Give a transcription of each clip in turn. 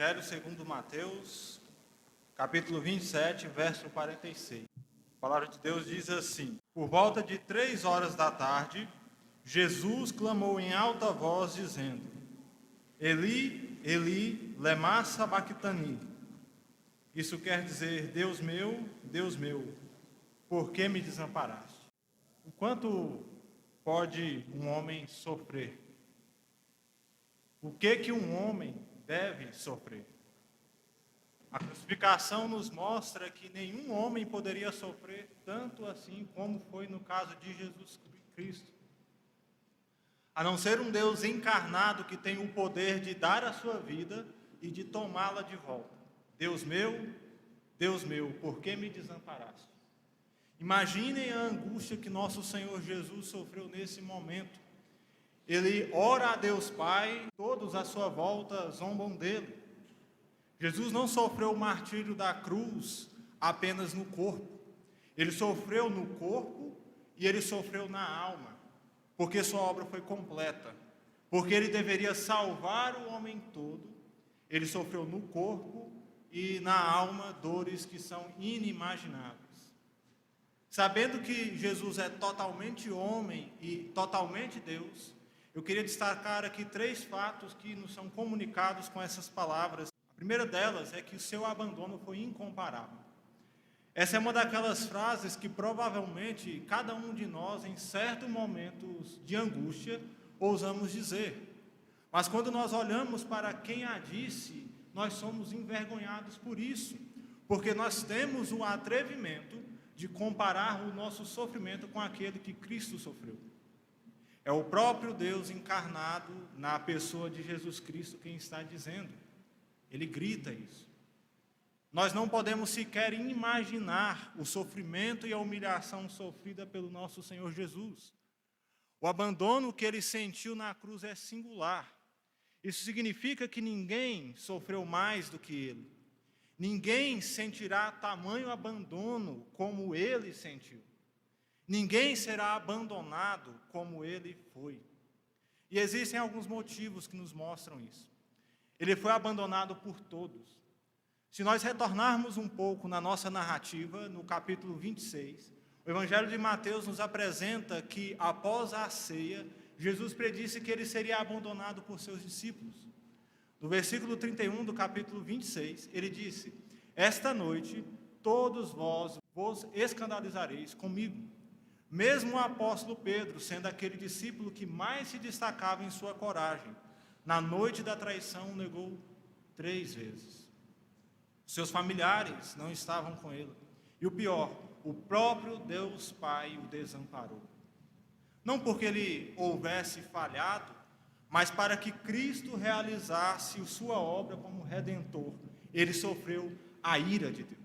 Evangelho segundo Mateus, capítulo 27, verso 46. A palavra de Deus diz assim: Por volta de 3 horas da tarde, Jesus clamou em alta voz, dizendo: Eli, Eli, lema sabachthani. Isso quer dizer: Deus meu, por que me desamparaste? O quanto pode um homem sofrer? O que um homem deve sofrer? A crucificação nos mostra que nenhum homem poderia sofrer tanto assim como foi no caso de Jesus Cristo. A não ser um Deus encarnado que tem o poder de dar a sua vida e de tomá-la de volta. Deus meu, por que me desamparaste? Imaginem a angústia que nosso Senhor Jesus sofreu nesse momento. Ele ora a Deus Pai, todos à sua volta zombam dele. Jesus não sofreu o martírio da cruz apenas no corpo. Ele sofreu no corpo e ele sofreu na alma, porque sua obra foi completa. Porque ele deveria salvar o homem todo, ele sofreu no corpo e na alma dores que são inimagináveis. Sabendo que Jesus é totalmente homem e totalmente Deus, eu queria destacar aqui 3 fatos que nos são comunicados com essas palavras. A primeira delas é que o seu abandono foi incomparável. Essa é uma daquelas frases que provavelmente cada um de nós, em certos momentos de angústia, ousamos dizer. Mas quando nós olhamos para quem a disse, nós somos envergonhados por isso, porque nós temos o atrevimento de comparar o nosso sofrimento com aquele que Cristo sofreu. É o próprio Deus encarnado na pessoa de Jesus Cristo quem está dizendo. Ele grita isso. Nós não podemos sequer imaginar o sofrimento e a humilhação sofrida pelo nosso Senhor Jesus. O abandono que ele sentiu na cruz é singular. Isso significa que ninguém sofreu mais do que ele. Ninguém sentirá tamanho abandono como ele sentiu. Ninguém será abandonado como ele foi. E existem alguns motivos que nos mostram isso. Ele foi abandonado por todos. Se nós retornarmos um pouco na nossa narrativa, no capítulo 26, o Evangelho de Mateus nos apresenta que, após a ceia, Jesus predisse que ele seria abandonado por seus discípulos. No versículo 31 do capítulo 26, ele disse: Esta noite todos vós escandalizareis comigo. Mesmo o apóstolo Pedro, sendo aquele discípulo que mais se destacava em sua coragem, na noite da traição negou 3 vezes. Seus familiares não estavam com ele. E o pior, o próprio Deus Pai o desamparou. Não porque ele houvesse falhado, mas para que Cristo realizasse sua obra como Redentor, ele sofreu a ira de Deus.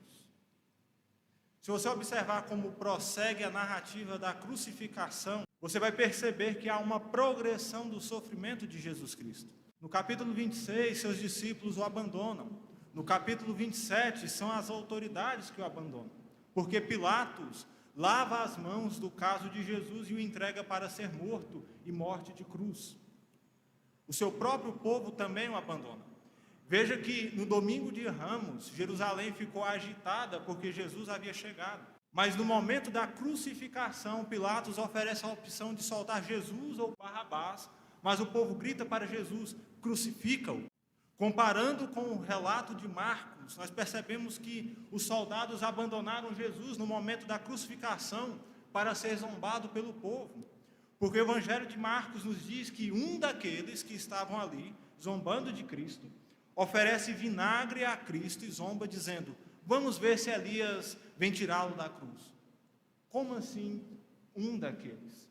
Se você observar como prossegue a narrativa da crucificação, você vai perceber que há uma progressão do sofrimento de Jesus Cristo. No capítulo 26, seus discípulos o abandonam. No capítulo 27, são as autoridades que o abandonam. Porque Pilatos lava as mãos do caso de Jesus e o entrega para ser morto e morte de cruz. O seu próprio povo também o abandona. Veja que no domingo de Ramos, Jerusalém ficou agitada porque Jesus havia chegado. Mas no momento da crucificação, Pilatos oferece a opção de soltar Jesus ou Barrabás, mas o povo grita para Jesus: crucifica-o. Comparando com o relato de Marcos, nós percebemos que os soldados abandonaram Jesus no momento da crucificação para ser zombado pelo povo. Porque o Evangelho de Marcos nos diz que um daqueles que estavam ali, zombando de Cristo, oferece vinagre a Cristo e zomba, dizendo: vamos ver se Elias vem tirá-lo da cruz. Como assim um daqueles?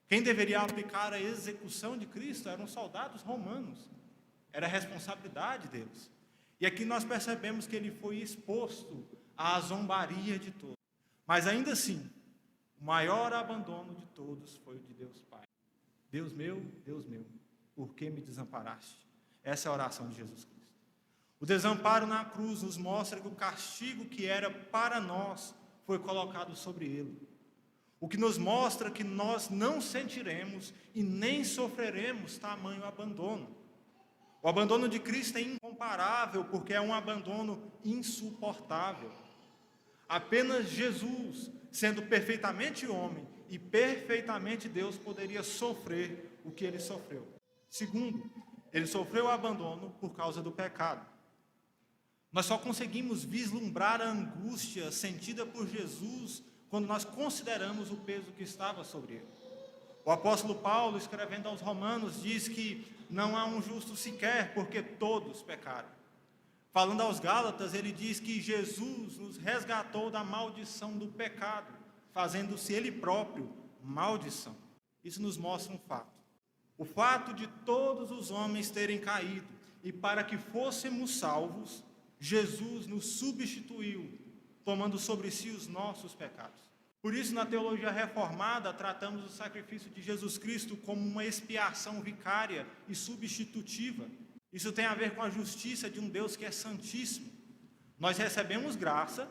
Quem deveria aplicar a execução de Cristo eram soldados romanos. Era a responsabilidade deles. E aqui nós percebemos que ele foi exposto à zombaria de todos. Mas ainda assim, o maior abandono de todos foi o de Deus Pai. Deus meu, por que me desamparaste? Essa é a oração de Jesus Cristo. O desamparo na cruz nos mostra que o castigo que era para nós foi colocado sobre ele. O que nos mostra que nós não sentiremos e nem sofreremos tamanho abandono. O abandono de Cristo é incomparável porque é um abandono insuportável. Apenas Jesus, sendo perfeitamente homem e perfeitamente Deus, poderia sofrer o que ele sofreu. Segundo, ele sofreu o abandono por causa do pecado. Nós só conseguimos vislumbrar a angústia sentida por Jesus quando nós consideramos o peso que estava sobre ele. O apóstolo Paulo, escrevendo aos Romanos, diz que não há um justo sequer, porque todos pecaram. Falando aos Gálatas, ele diz que Jesus nos resgatou da maldição do pecado, fazendo-se ele próprio maldição. Isso nos mostra um fato. O fato de todos os homens terem caído, e para que fôssemos salvos, Jesus nos substituiu, tomando sobre si os nossos pecados. Por isso, na teologia reformada, tratamos o sacrifício de Jesus Cristo como uma expiação vicária e substitutiva. Isso tem a ver com a justiça de um Deus que é santíssimo. Nós recebemos graça,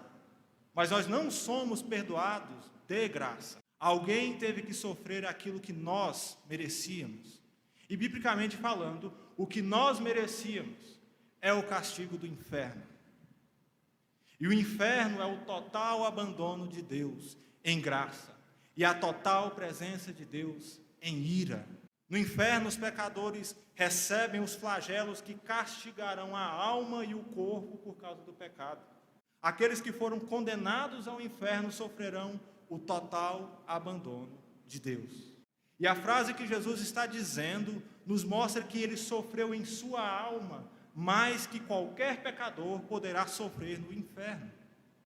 mas nós não somos perdoados de graça. Alguém teve que sofrer aquilo que nós merecíamos. E, biblicamente falando, o que nós merecíamos é o castigo do inferno. E o inferno é o total abandono de Deus em graça e a total presença de Deus em ira. No inferno, os pecadores recebem os flagelos que castigarão a alma e o corpo por causa do pecado. Aqueles que foram condenados ao inferno sofrerão o total abandono de Deus. E a frase que Jesus está dizendo nos mostra que ele sofreu em sua alma mais que qualquer pecador poderá sofrer no inferno.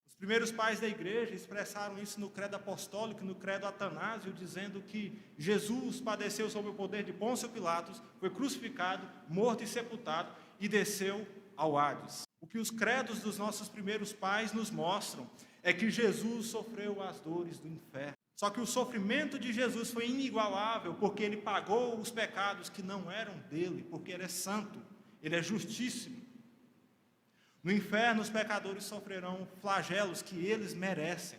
Os primeiros pais da igreja expressaram isso no credo apostólico, no credo atanásio, dizendo que Jesus padeceu sob o poder de Pôncio Pilatos, foi crucificado, morto e sepultado e desceu ao Hades. O que os credos dos nossos primeiros pais nos mostram é que Jesus sofreu as dores do inferno. Só que o sofrimento de Jesus foi inigualável, porque ele pagou os pecados que não eram dele, porque ele é santo, ele é justíssimo. No inferno, os pecadores sofrerão flagelos que eles merecem,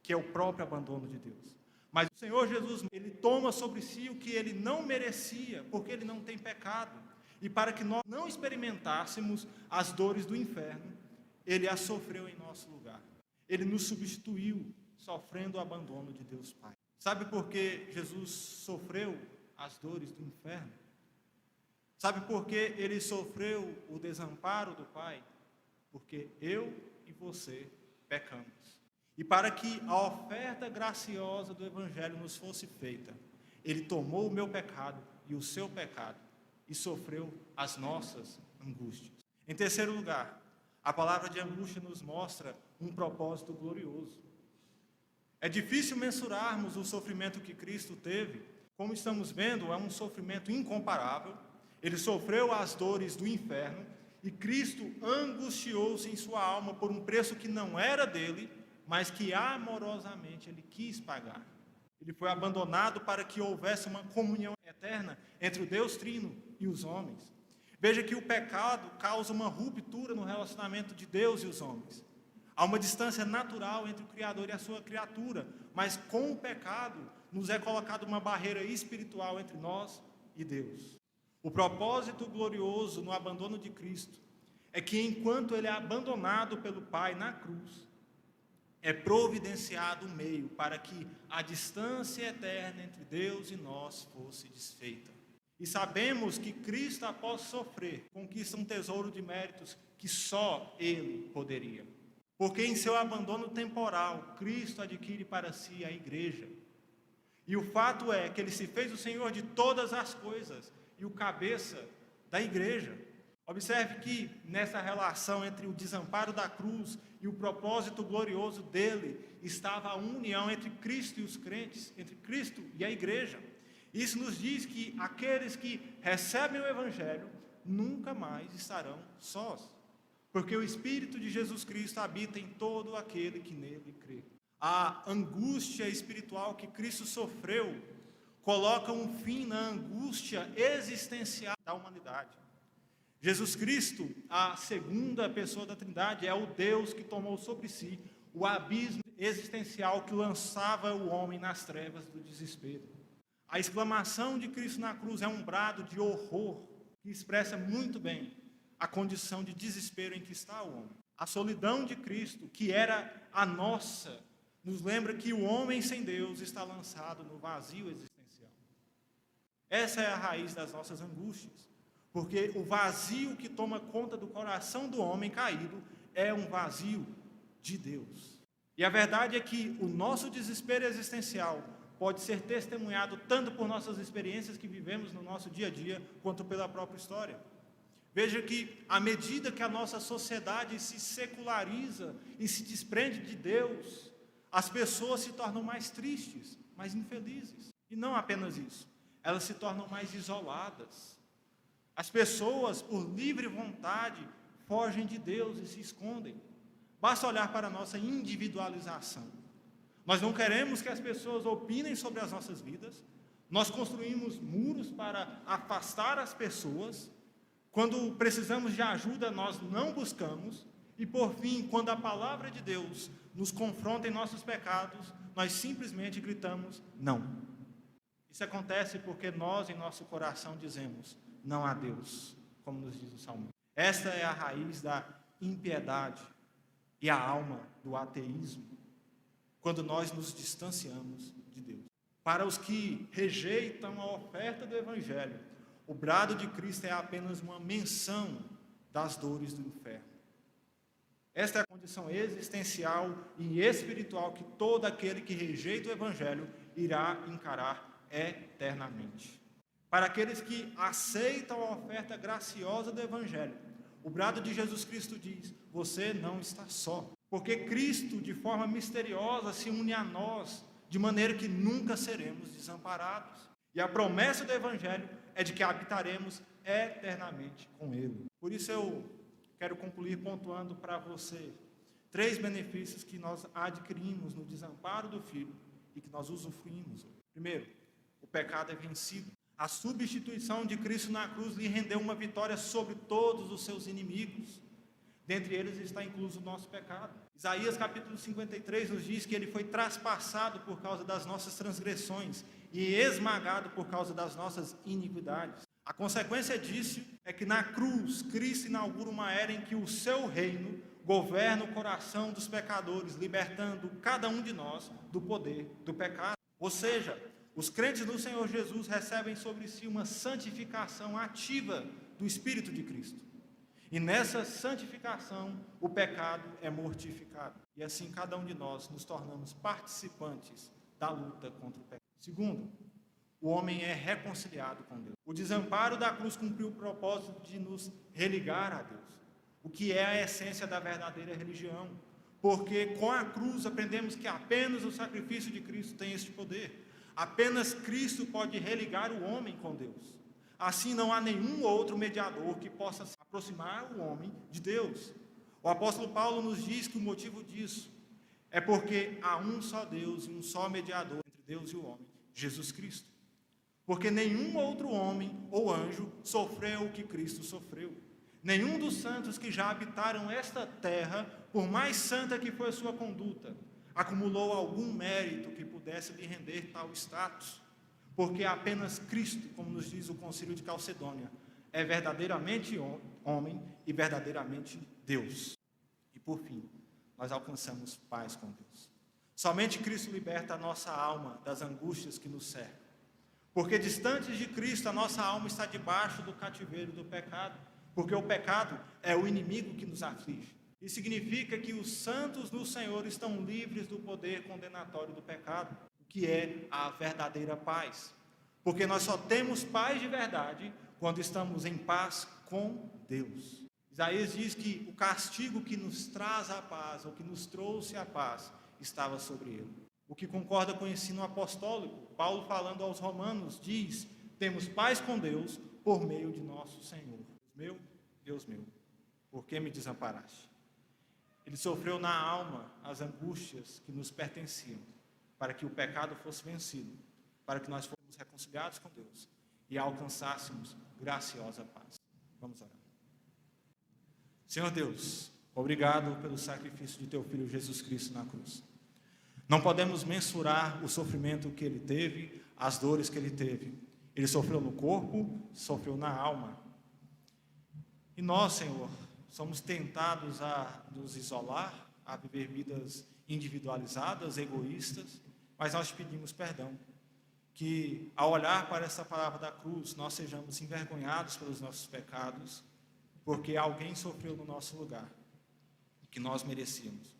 que é o próprio abandono de Deus. Mas o Senhor Jesus, ele toma sobre si o que ele não merecia, porque ele não tem pecado. E para que nós não experimentássemos as dores do inferno, ele as sofreu em nosso lugar. Ele nos substituiu, sofrendo o abandono de Deus Pai. Sabe por que Jesus sofreu as dores do inferno? Sabe por que ele sofreu o desamparo do Pai? Porque eu e você pecamos. E para que a oferta graciosa do Evangelho nos fosse feita, ele tomou o meu pecado e o seu pecado e sofreu as nossas angústias. Em terceiro lugar, a palavra de angústia nos mostra um propósito glorioso. É difícil mensurarmos o sofrimento que Cristo teve. Como estamos vendo, é um sofrimento incomparável. Ele sofreu as dores do inferno e Cristo angustiou-se em sua alma por um preço que não era dele, mas que amorosamente ele quis pagar. Ele foi abandonado para que houvesse uma comunhão eterna entre o Deus Trino e os homens. Veja que o pecado causa uma ruptura no relacionamento de Deus e os homens. Há uma distância natural entre o Criador e a sua criatura, mas com o pecado nos é colocada uma barreira espiritual entre nós e Deus. O propósito glorioso no abandono de Cristo é que enquanto ele é abandonado pelo Pai na cruz, é providenciado um meio para que a distância eterna entre Deus e nós fosse desfeita. E sabemos que Cristo, após sofrer, conquista um tesouro de méritos que só ele poderia. Porque em seu abandono temporal, Cristo adquire para si a igreja. E o fato é que ele se fez o Senhor de todas as coisas e o cabeça da igreja. Observe que nessa relação entre o desamparo da cruz e o propósito glorioso dele, estava a união entre Cristo e os crentes, entre Cristo e a igreja. Isso nos diz que aqueles que recebem o Evangelho nunca mais estarão sós, porque o Espírito de Jesus Cristo habita em todo aquele que nele crê. A angústia espiritual que Cristo sofreu coloca um fim na angústia existencial da humanidade. Jesus Cristo, a segunda pessoa da Trindade, é o Deus que tomou sobre si o abismo existencial que lançava o homem nas trevas do desespero. A exclamação de Cristo na cruz é um brado de horror que expressa muito bem a condição de desespero em que está o homem. A solidão de Cristo, que era a nossa, nos lembra que o homem sem Deus está lançado no vazio existencial. Essa é a raiz das nossas angústias, porque o vazio que toma conta do coração do homem caído é um vazio de Deus. E a verdade é que o nosso desespero existencial pode ser testemunhado tanto por nossas experiências que vivemos no nosso dia a dia, quanto pela própria história. Veja que, à medida que a nossa sociedade se seculariza e se desprende de Deus, as pessoas se tornam mais tristes, mais infelizes. E não apenas isso, elas se tornam mais isoladas. As pessoas, por livre vontade, fogem de Deus e se escondem. Basta olhar para a nossa individualização. Nós não queremos que as pessoas opinem sobre as nossas vidas. Nós construímos muros para afastar as pessoas. Quando precisamos de ajuda, nós não buscamos. E, por fim, quando a palavra de Deus nos confronta em nossos pecados, nós simplesmente gritamos, não. Isso acontece porque nós, em nosso coração, dizemos, não há Deus, como nos diz o Salmo. Esta é a raiz da impiedade e a alma do ateísmo, quando nós nos distanciamos de Deus. Para os que rejeitam a oferta do Evangelho, o brado de Cristo é apenas uma menção das dores do inferno. Esta é a condição existencial e espiritual que todo aquele que rejeita o Evangelho irá encarar eternamente. Para aqueles que aceitam a oferta graciosa do Evangelho, o brado de Jesus Cristo diz, você não está só. Porque Cristo, de forma misteriosa, se une a nós, de maneira que nunca seremos desamparados. E a promessa do Evangelho é de que habitaremos eternamente com Ele. Por isso eu quero concluir pontuando para você 3 benefícios que nós adquirimos no desamparo do Filho e que nós usufruímos. Primeiro, o pecado é vencido. A substituição de Cristo na cruz lhe rendeu uma vitória sobre todos os seus inimigos. Dentre eles está incluso o nosso pecado. Isaías capítulo 53 nos diz que ele foi traspassado por causa das nossas transgressões e esmagado por causa das nossas iniquidades. A consequência disso é que na cruz, Cristo inaugura uma era em que o seu reino governa o coração dos pecadores, libertando cada um de nós do poder do pecado. Ou seja, os crentes no Senhor Jesus recebem sobre si uma santificação ativa do Espírito de Cristo. E nessa santificação, o pecado é mortificado. E assim cada um de nós nos tornamos participantes da luta contra o pecado. Segundo, o homem é reconciliado com Deus. O desamparo da cruz cumpriu o propósito de nos religar a Deus, o que é a essência da verdadeira religião. Porque com a cruz aprendemos que apenas o sacrifício de Cristo tem este poder. Apenas Cristo pode religar o homem com Deus. Assim não há nenhum outro mediador que possa aproximar o homem de Deus. O apóstolo Paulo nos diz que o motivo disso é porque há um só Deus e um só mediador entre Deus e o homem, Jesus Cristo. Porque nenhum outro homem ou anjo sofreu o que Cristo sofreu. Nenhum dos santos que já habitaram esta terra, por mais santa que foi a sua conduta, acumulou algum mérito que pudesse lhe render tal status. Porque apenas Cristo, como nos diz o Concílio de Calcedônia, é verdadeiramente homem e verdadeiramente Deus. E por fim, nós alcançamos paz com Deus. Somente Cristo liberta a nossa alma das angústias que nos cercam. Porque distantes de Cristo, a nossa alma está debaixo do cativeiro do pecado. Porque o pecado é o inimigo que nos aflige. Isso significa que os santos do Senhor estão livres do poder condenatório do pecado, que é a verdadeira paz. Porque nós só temos paz de verdade quando estamos em paz com Deus. Isaías diz que o castigo que nos traz a paz, ou que nos trouxe a paz, estava sobre ele. O que concorda com o ensino apostólico. Paulo, falando aos romanos, diz: temos paz com Deus por meio de nosso Senhor. Deus meu, por que me desamparaste? Ele sofreu na alma as angústias que nos pertenciam, para que o pecado fosse vencido, para que nós fôssemos reconciliados com Deus e alcançássemos graciosa paz. Vamos orar. Senhor Deus, obrigado pelo sacrifício de Teu Filho Jesus Cristo na cruz. Não podemos mensurar o sofrimento que Ele teve, as dores que Ele teve. Ele sofreu no corpo, sofreu na alma, E nós, Senhor, somos tentados a nos isolar, a viver vidas individualizadas, egoístas, mas nós te pedimos perdão. Que ao olhar para essa palavra da cruz, nós sejamos envergonhados pelos nossos pecados, porque alguém sofreu no nosso lugar, que nós merecíamos.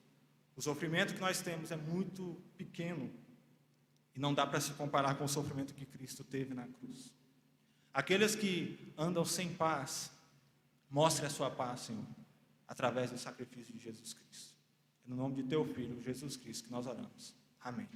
O sofrimento que nós temos é muito pequeno e não dá para se comparar com o sofrimento que Cristo teve na cruz. Aqueles que andam sem paz, mostre a sua paz, Senhor, através do sacrifício de Jesus Cristo. É no nome de teu Filho, Jesus Cristo, que nós oramos. Amém.